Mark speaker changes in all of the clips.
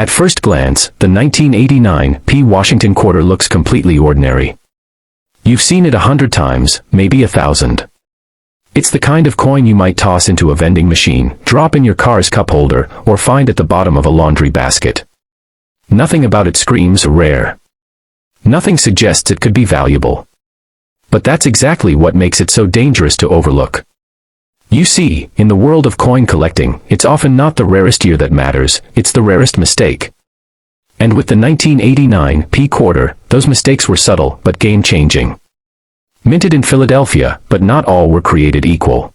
Speaker 1: At first glance, the 1989 P. Washington quarter looks completely ordinary. You've seen it 100 times, maybe 1,000. It's the kind of coin you might toss into a vending machine, drop in your car's cup holder, or find at the bottom of a laundry basket. Nothing about it screams rare. Nothing suggests it could be valuable. But that's exactly what makes it so dangerous to overlook. You see, in the world of coin collecting, it's often not the rarest year that matters, it's the rarest mistake. And with the 1989 P quarter, those mistakes were subtle but game-changing. Minted in Philadelphia, but not all were created equal.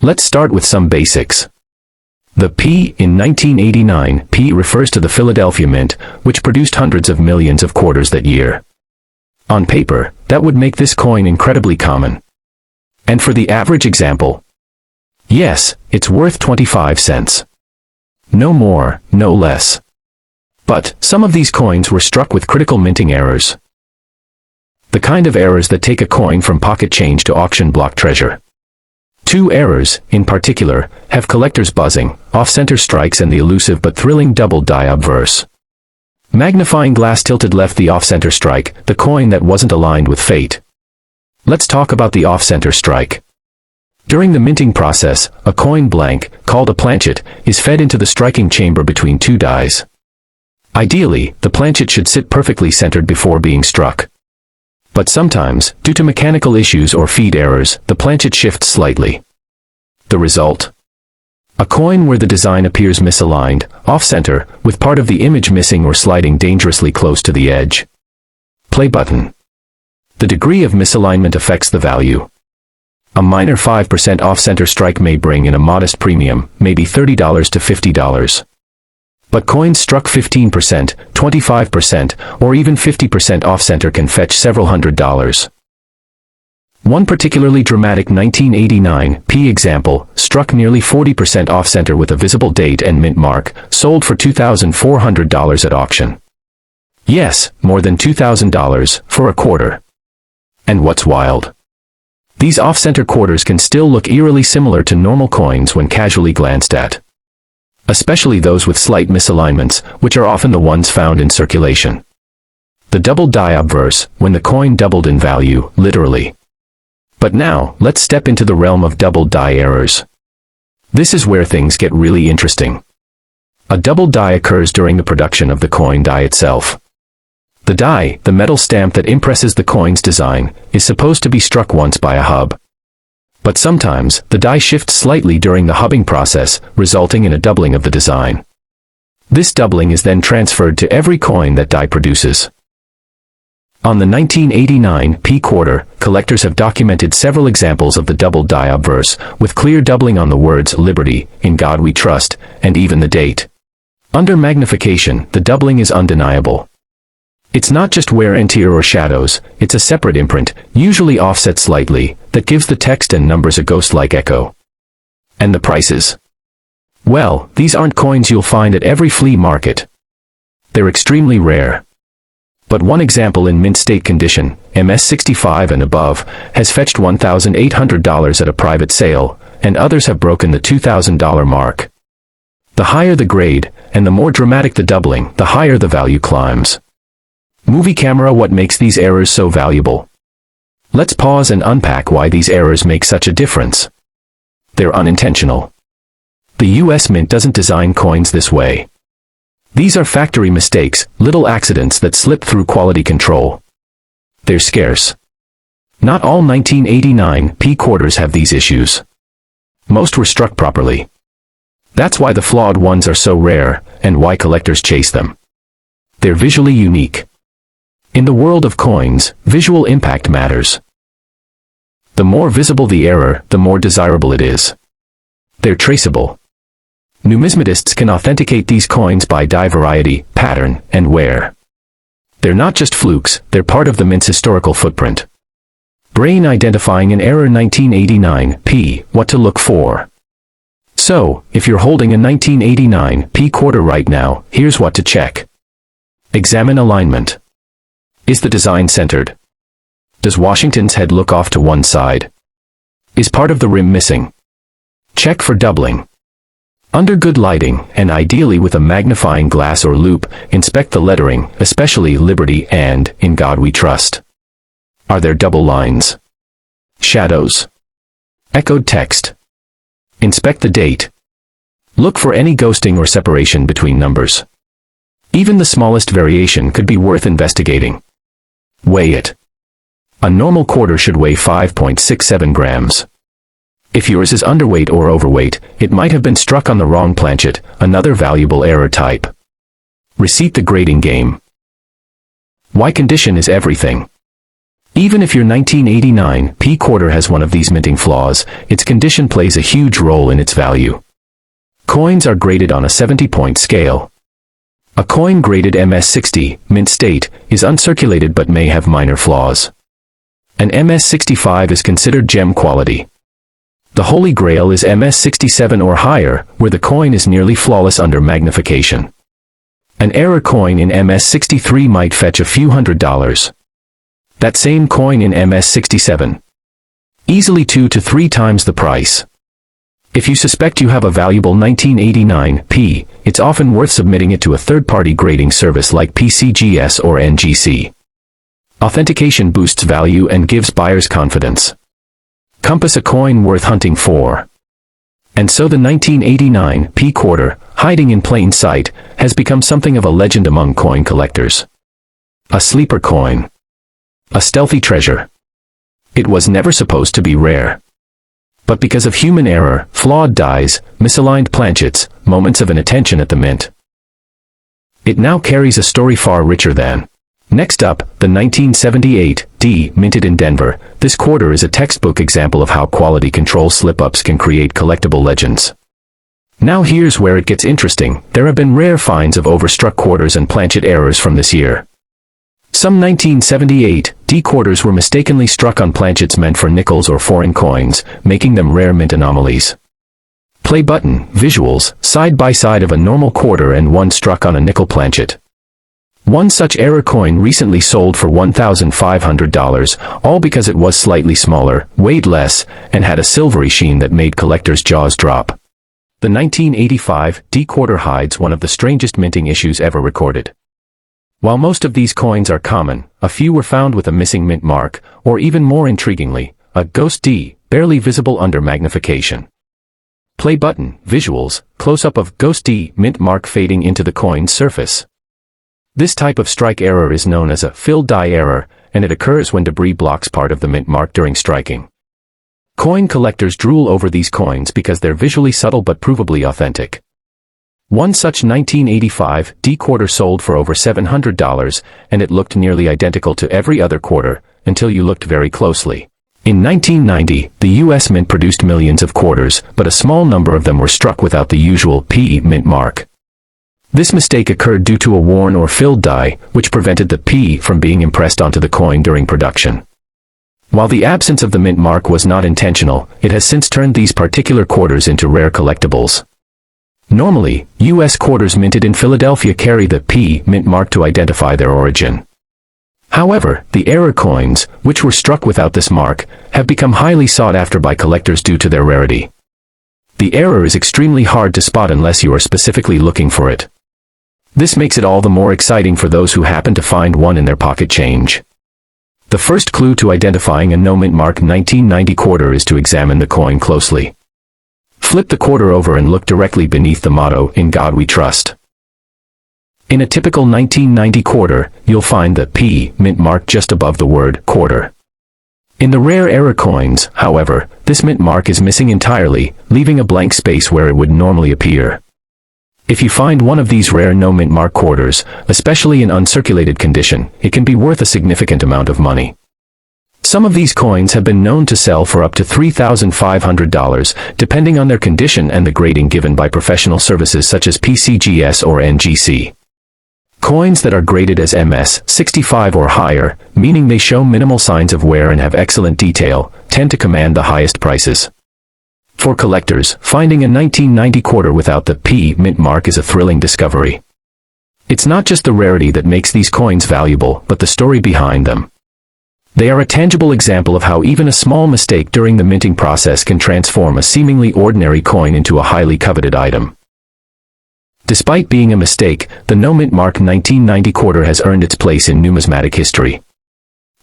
Speaker 1: Let's start with some basics. The P in 1989 P refers to the Philadelphia Mint, which produced hundreds of millions of quarters that year. On paper, that would make this coin incredibly common. And for the average example, yes, it's worth 25 cents. No more, no less. But some of these coins were struck with critical minting errors. The kind of errors that take a coin from pocket change to auction block treasure. Two errors, in particular, have collectors buzzing, off-center strikes and the elusive but thrilling double die obverse. Magnifying glass tilted left the off-center strike, the coin that wasn't aligned with fate. Let's talk about the off-center strike. During the minting process, a coin blank, called a planchet, is fed into the striking chamber between two dies. Ideally, the planchet should sit perfectly centered before being struck. But sometimes, due to mechanical issues or feed errors, the planchet shifts slightly. The result? A coin where the design appears misaligned, off-center, with part of the image missing or sliding dangerously close to the edge. Play button. The degree of misalignment affects the value. A minor 5% off-center strike may bring in a modest premium, maybe $30 to $50. But coins struck 15%, 25%, or even 50% off-center can fetch several $100s. One particularly dramatic 1989 P example, struck nearly 40% off-center with a visible date and mint mark, sold for $2,400 at auction. Yes, more than $2,000, for a quarter. And what's wild? These off-center quarters can still look eerily similar to normal coins when casually glanced at. Especially those with slight misalignments, which are often the ones found in circulation. The double die obverse, when the coin doubled in value, literally. But now, let's step into the realm of double die errors. This is where things get really interesting. A double die occurs during the production of the coin die itself. The die, the metal stamp that impresses the coin's design, is supposed to be struck once by a hub. But sometimes, the die shifts slightly during the hubbing process, resulting in a doubling of the design. This doubling is then transferred to every coin that die produces. On the 1989 P quarter, collectors have documented several examples of the double die obverse, with clear doubling on the words "Liberty," "In God We Trust," and even the date. Under magnification, the doubling is undeniable. It's not just wear and tear or shadows, it's a separate imprint, usually offset slightly, that gives the text and numbers a ghost-like echo. And the prices? Well, these aren't coins you'll find at every flea market. They're extremely rare. But one example in mint state condition, MS65 and above, has fetched $1,800 at a private sale, and others have broken the $2,000 mark. The higher the grade, and the more dramatic the doubling, the higher the value climbs. Movie camera, what makes these errors so valuable? Let's pause and unpack why these errors make such a difference. They're unintentional. The US Mint doesn't design coins this way. These are factory mistakes, little accidents that slip through quality control. They're scarce. Not all 1989 P quarters have these issues. Most were struck properly. That's why the flawed ones are so rare, and why collectors chase them. They're visually unique. In the world of coins, visual impact matters. The more visible the error, the more desirable it is. They're traceable. Numismatists can authenticate these coins by die variety, pattern, and wear. They're not just flukes, they're part of the mint's historical footprint. Brain identifying an error 1989 P, what to look for. So, if you're holding a 1989 P quarter right now, here's what to check. Examine alignment. Is the design centered? Does Washington's head look off to one side? Is part of the rim missing? Check for doubling. Under good lighting, and ideally with a magnifying glass or loupe, inspect the lettering, especially Liberty and In God We Trust. Are there double lines? Shadows? Echoed text? Inspect the date. Look for any ghosting or separation between numbers. Even the smallest variation could be worth investigating. Weigh it. A normal quarter should weigh 5.67 grams. If yours is underweight or overweight, it might have been struck on the wrong planchet, another valuable error type. Receipt the grading game. Why condition is everything. Even if your 1989 P quarter has one of these minting flaws, its condition plays a huge role in its value. Coins are graded on a 70-point scale. A coin graded MS60, mint state, is uncirculated but may have minor flaws. An MS65 is considered gem quality. The Holy Grail is MS67 or higher, where the coin is nearly flawless under magnification. An error coin in MS63 might fetch a few $100s. That same coin in MS67. Easily 2 to 3 times the price. If you suspect you have a valuable 1989 P, it's often worth submitting it to a third-party grading service like PCGS or NGC. Authentication boosts value and gives buyers confidence. Compass a coin worth hunting for. And so the 1989 P quarter, hiding in plain sight, has become something of a legend among coin collectors. A sleeper coin. A stealthy treasure. It was never supposed to be rare. But because of human error, flawed dies, misaligned planchets, moments of inattention at the mint, it now carries a story far richer than. Next up, the 1978 D, minted in Denver. This quarter is a textbook example of how quality control slip-ups can create collectible legends. Now here's where it gets interesting. There have been rare finds of overstruck quarters and planchet errors from this year. Some 1978 D quarters were mistakenly struck on planchets meant for nickels or foreign coins, making them rare mint anomalies. Play button, visuals, side by side of a normal quarter and one struck on a nickel planchet. One such error coin recently sold for $1,500, all because it was slightly smaller, weighed less, and had a silvery sheen that made collectors' jaws drop. The 1985 D quarter hides one of the strangest minting issues ever recorded. While most of these coins are common, a few were found with a missing mint mark, or even more intriguingly, a ghost D, barely visible under magnification. Play button, visuals, close-up of ghost D mint mark fading into the coin's surface. This type of strike error is known as a filled die error, and it occurs when debris blocks part of the mint mark during striking. Coin collectors drool over these coins because they're visually subtle but provably authentic. One such 1985 D quarter sold for over $700, and it looked nearly identical to every other quarter, until you looked very closely. In 1990, the U.S. Mint produced millions of quarters, but a small number of them were struck without the usual P mint mark. This mistake occurred due to a worn or filled die, which prevented the P from being impressed onto the coin during production. While the absence of the mint mark was not intentional, it has since turned these particular quarters into rare collectibles. Normally, U.S. quarters minted in Philadelphia carry the P mint mark to identify their origin. However, the error coins, which were struck without this mark, have become highly sought after by collectors due to their rarity. The error is extremely hard to spot unless you are specifically looking for it. This makes it all the more exciting for those who happen to find one in their pocket change. The first clue to identifying a no mint mark 1990 quarter is to examine the coin closely. Flip the quarter over and look directly beneath the motto, "In God We Trust." In a typical 1990 quarter, you'll find the P mint mark just above the word quarter. In the rare error coins, however, this mint mark is missing entirely, leaving a blank space where it would normally appear. If you find one of these rare no mint mark quarters, especially in uncirculated condition, it can be worth a significant amount of money. Some of these coins have been known to sell for up to $3,500, depending on their condition and the grading given by professional services such as PCGS or NGC. Coins that are graded as MS65 or higher, meaning they show minimal signs of wear and have excellent detail, tend to command the highest prices. For collectors, finding a 1990 quarter without the P mint mark is a thrilling discovery. It's not just the rarity that makes these coins valuable, but the story behind them. They are a tangible example of how even a small mistake during the minting process can transform a seemingly ordinary coin into a highly coveted item. Despite being a mistake, the no mint mark 1990 quarter has earned its place in numismatic history.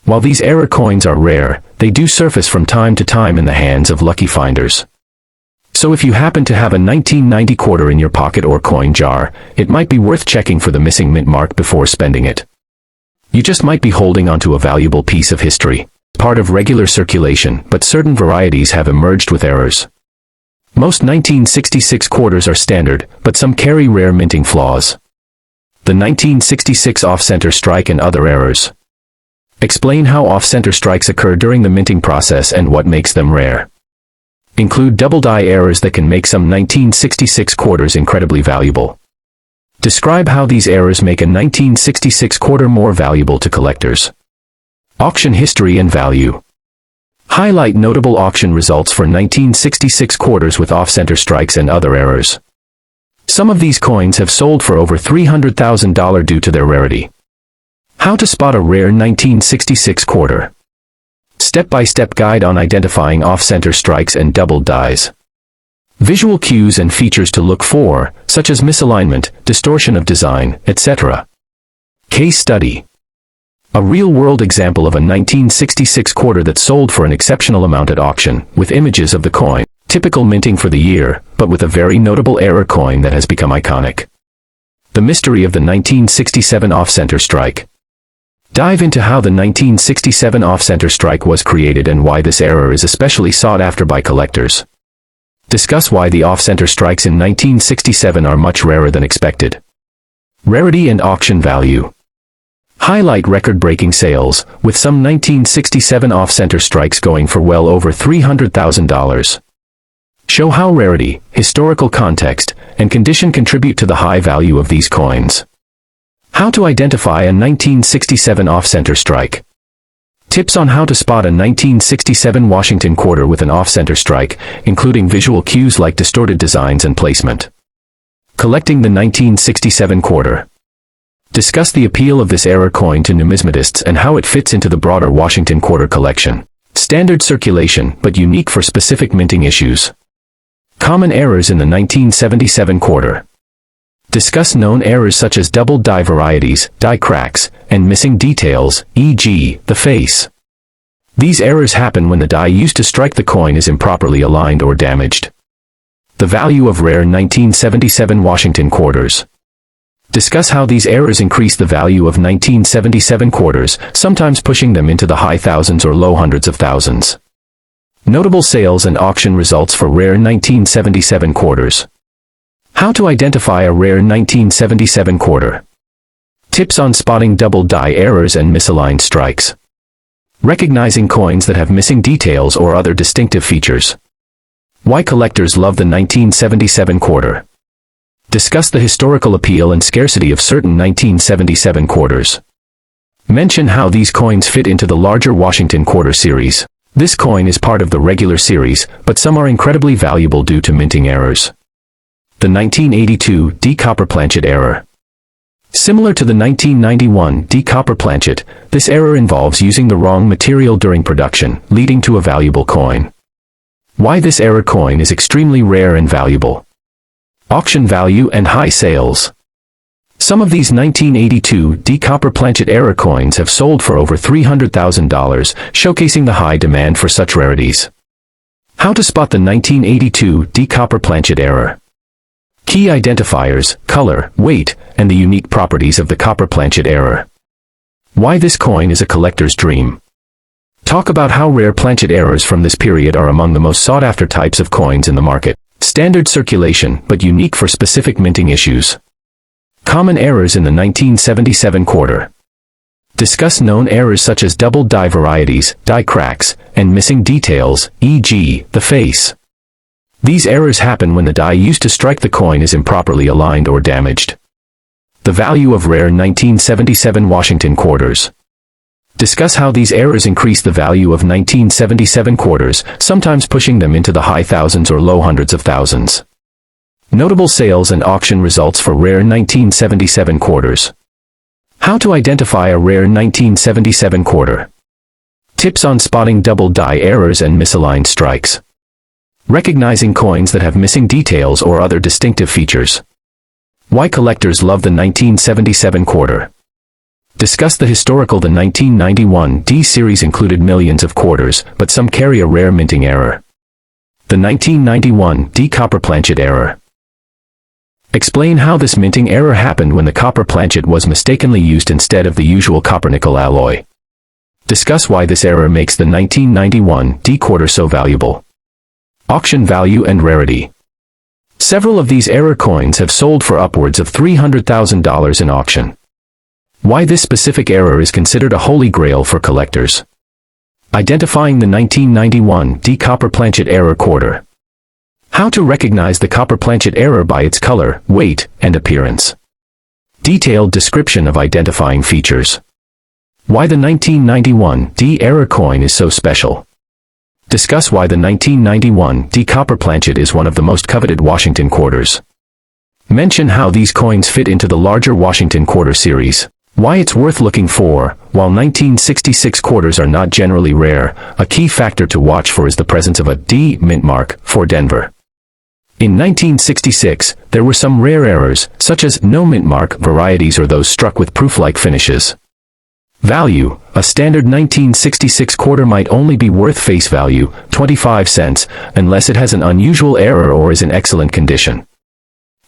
Speaker 1: While these error coins are rare, they do surface from time to time in the hands of lucky finders. So if you happen to have a 1990 quarter in your pocket or coin jar, it might be worth checking for the missing mint mark before spending it. You just might be holding onto a valuable piece of history, part of regular circulation, but certain varieties have emerged with errors. Most 1966 quarters are standard, but some carry rare minting flaws. The 1966 off-center strike and other errors. Explain how off-center strikes occur during the minting process and what makes them rare. Include double die errors that can make some 1966 quarters incredibly valuable. Describe how these errors make a 1966 quarter more valuable to collectors. Auction history and value. Highlight notable auction results for 1966 quarters with off-center strikes and other errors. Some of these coins have sold for over $300,000 due to their rarity. How to spot a rare 1966 quarter. Step-by-step guide on identifying off-center strikes and doubled dies. Visual cues and features to look for, such as misalignment, distortion of design, etc. Case study. A real-world example of a 1966 quarter that sold for an exceptional amount at auction, with images of the coin, typical minting for the year, but with a very notable error coin that has become iconic. The mystery of the 1967 off-center strike. Dive into how the 1967 off-center strike was created and why this error is especially sought after by collectors. Discuss why the off-center strikes in 1967 are much rarer than expected. Rarity and auction value. Highlight record-breaking sales, with some 1967 off-center strikes going for well over $300,000. Show how rarity, historical context, and condition contribute to the high value of these coins. How to identify a 1967 off-center strike. Tips on how to spot a 1967 Washington quarter with an off-center strike, including visual cues like distorted designs and placement. Collecting the 1967 quarter. Discuss the appeal of this error coin to numismatists and how it fits into the broader Washington quarter collection. Standard circulation, but unique for specific minting issues. Common errors in the 1977 quarter. Discuss known errors such as doubled die varieties, die cracks, and missing details, e.g., the face. These errors happen when the die used to strike the coin is improperly aligned or damaged. The value of rare 1977 Washington quarters. Discuss how these errors increase the value of 1977 quarters, sometimes pushing them into the high thousands or low hundreds of thousands. Notable sales and auction results for rare 1977 quarters. How to identify a rare 1977 quarter. Tips on spotting double die errors and misaligned strikes. Recognizing coins that have missing details or other distinctive features. Why collectors love the 1977 quarter. Discuss the historical appeal and scarcity of certain 1977 quarters. Mention how these coins fit into the larger Washington quarter series. This coin is part of the regular series, but some are incredibly valuable due to minting errors. The 1982 D copper planchet error. Similar to the 1991 D copper planchet, this error involves using the wrong material during production, leading to a valuable coin. Why this error coin is extremely rare and valuable. Auction value and high sales. Some of these 1982 D copper planchet error coins have sold for over $300,000, showcasing the high demand for such rarities. How to spot the 1982 D copper planchet error. Key identifiers, color, weight, and the unique properties of the copper planchet error. Why this coin is a collector's dream. Talk about how rare planchet errors from this period are among the most sought-after types of coins in the market. Standard circulation, but unique for specific minting issues. Common errors in the 1977 quarter. Discuss known errors such as doubled die varieties, die cracks, and missing details, e.g., the face. These errors happen when the die used to strike the coin is improperly aligned or damaged. The value of rare 1977 Washington quarters. Discuss how these errors increase the value of 1977 quarters, sometimes pushing them into the high thousands or low hundreds of thousands. Notable sales and auction results for rare 1977 quarters. How to identify a rare 1977 quarter. Tips on spotting double die errors and misaligned strikes. Recognizing coins that have missing details or other distinctive features. Why collectors love the 1977 quarter. Discuss the historical. The 1991 D series included millions of quarters, but some carry a rare minting error. The 1991 D copper planchet error. Explain how this minting error happened when the copper planchet was mistakenly used instead of the usual copper-nickel alloy. Discuss why this error makes the 1991 D quarter so valuable. Auction value and rarity. Several of these error coins have sold for upwards of $300,000 in auction. Why this specific error is considered a holy grail for collectors. Identifying the 1991 D copper planchet error quarter. How to recognize the copper planchet error by its color, weight, and appearance. Detailed description of identifying features. Why the 1991 D error coin is so special. Discuss why the 1991 D copper planchet is one of the most coveted Washington quarters. Mention how these coins fit into the larger Washington quarter series. Why it's worth looking for. While 1966 quarters are not generally rare, a key factor to watch for is the presence of a D mint mark for Denver. In 1966, there were some rare errors, such as no mint mark varieties or those struck with proof-like finishes. Value. A standard 1966 quarter might only be worth face value, 25 cents, unless it has an unusual error or is in excellent condition.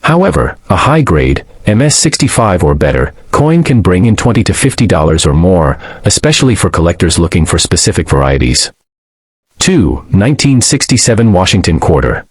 Speaker 1: However, a high-grade, MS-65 or better, coin can bring in $20 to $50 or more, especially for collectors looking for specific varieties. 2. 1967 Washington quarter.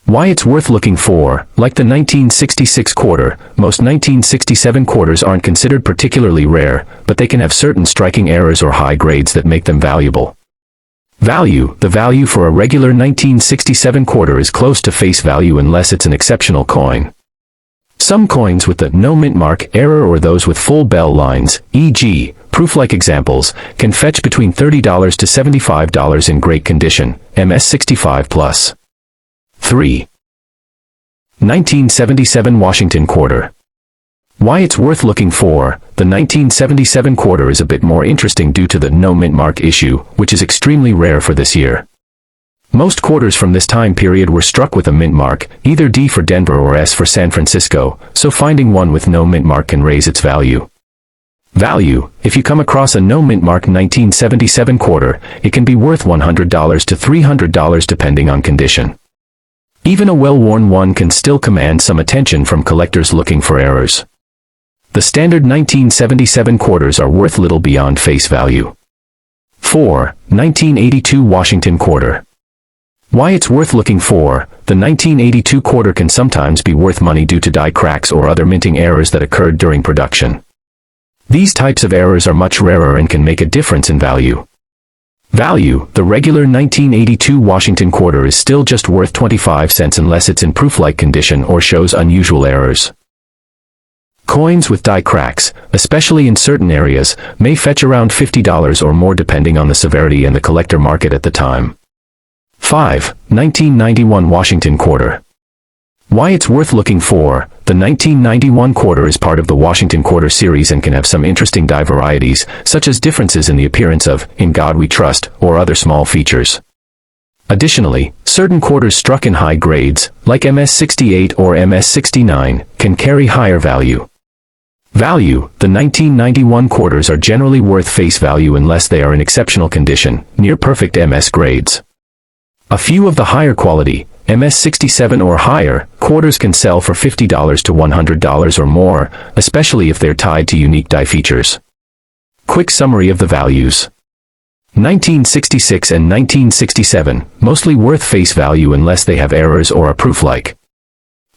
Speaker 1: Why it's worth looking for. Like the 1966 quarter, most 1967 quarters aren't considered particularly rare, but they can have certain striking errors or high grades that make them valuable. Value. The value for a regular 1967 quarter is close to face value unless it's an exceptional coin. Some coins with the no mint mark error or those with full bell lines, e.g., proof-like examples, can fetch between $30 to $75 in great condition, MS-65 plus. 3. 1977 Washington quarter. Why it's worth looking for. The 1977 quarter is a bit more interesting due to the no mint mark issue, which is extremely rare for this year. Most quarters from this time period were struck with a mint mark, either D for Denver or S for San Francisco, so finding one with no mint mark can raise its value. Value. If you come across a no mint mark 1977 quarter, it can be worth $100 to $300 depending on condition. Even a well-worn one can still command some attention from collectors looking for errors. The standard 1977 quarters are worth little beyond face value. 4. 1982 Washington quarter. Why it's worth looking for. The 1982 quarter can sometimes be worth money due to die cracks or other minting errors that occurred during production. These types of errors are much rarer and can make a difference in value. Value. The regular 1982 Washington quarter is still just worth 25 cents unless it's in proof-like condition or shows unusual errors. Coins with die cracks, especially in certain areas, may fetch around $50 or more depending on the severity and the collector market at the time. 5. 1991 Washington quarter. Why it's worth looking for. The 1991 quarter is part of the Washington quarter series and can have some interesting die varieties, such as differences in the appearance of "In God We Trust" or other small features. Additionally, certain quarters struck in high grades, like MS-68 or MS-69, can carry higher value. Value. The 1991 quarters are generally worth face value unless they are in exceptional condition, near perfect MS grades. A few of the higher quality, MS-67 or higher, quarters can sell for $50 to $100 or more, especially if they're tied to unique die features. Quick summary of the values. 1966 and 1967, mostly worth face value unless they have errors or are proof-like.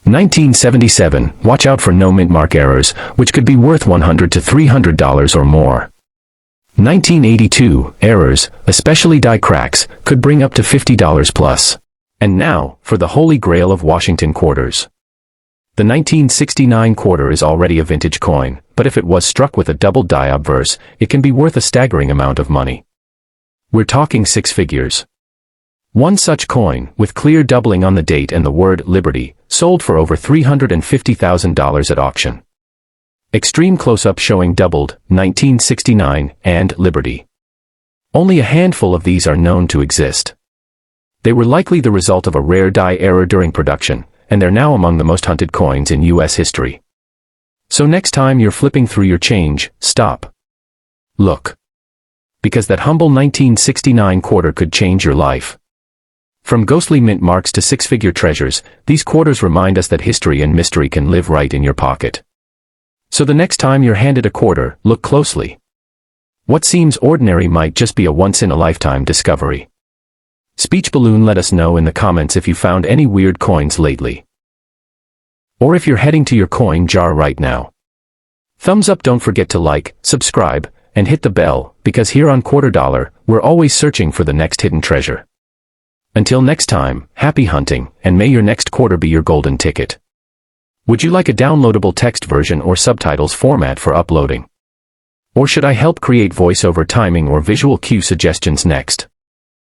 Speaker 1: 1977, watch out for no mint mark errors, which could be worth $100 to $300 or more. 1982, errors, especially die cracks, could bring up to $50 plus. And now, for the holy grail of Washington quarters. The 1969 quarter is already a vintage coin, but if it was struck with a double die obverse, it can be worth a staggering amount of money. We're talking six figures. One such coin, with clear doubling on the date and the word Liberty, sold for over $350,000 at auction. Extreme close-up showing doubled, 1969, and Liberty. Only a handful of these are known to exist. They were likely the result of a rare die error during production, and they're now among the most hunted coins in US history. So next time you're flipping through your change, stop. Look. Because that humble 1969 quarter could change your life. From ghostly mint marks to six-figure treasures, these quarters remind us that history and mystery can live right in your pocket. So the next time you're handed a quarter, look closely. What seems ordinary might just be a once-in-a-lifetime discovery. Speech Balloon, let us know in the comments if you found any weird coins lately. Or if you're heading to your coin jar right now. Thumbs up, don't forget to like, subscribe, and hit the bell, because here on Quarter Dollar, we're always searching for the next hidden treasure. Until next time, happy hunting, and may your next quarter be your golden ticket. Would you like a downloadable text version or subtitles format for uploading? Or should I help create voiceover timing or visual cue suggestions next?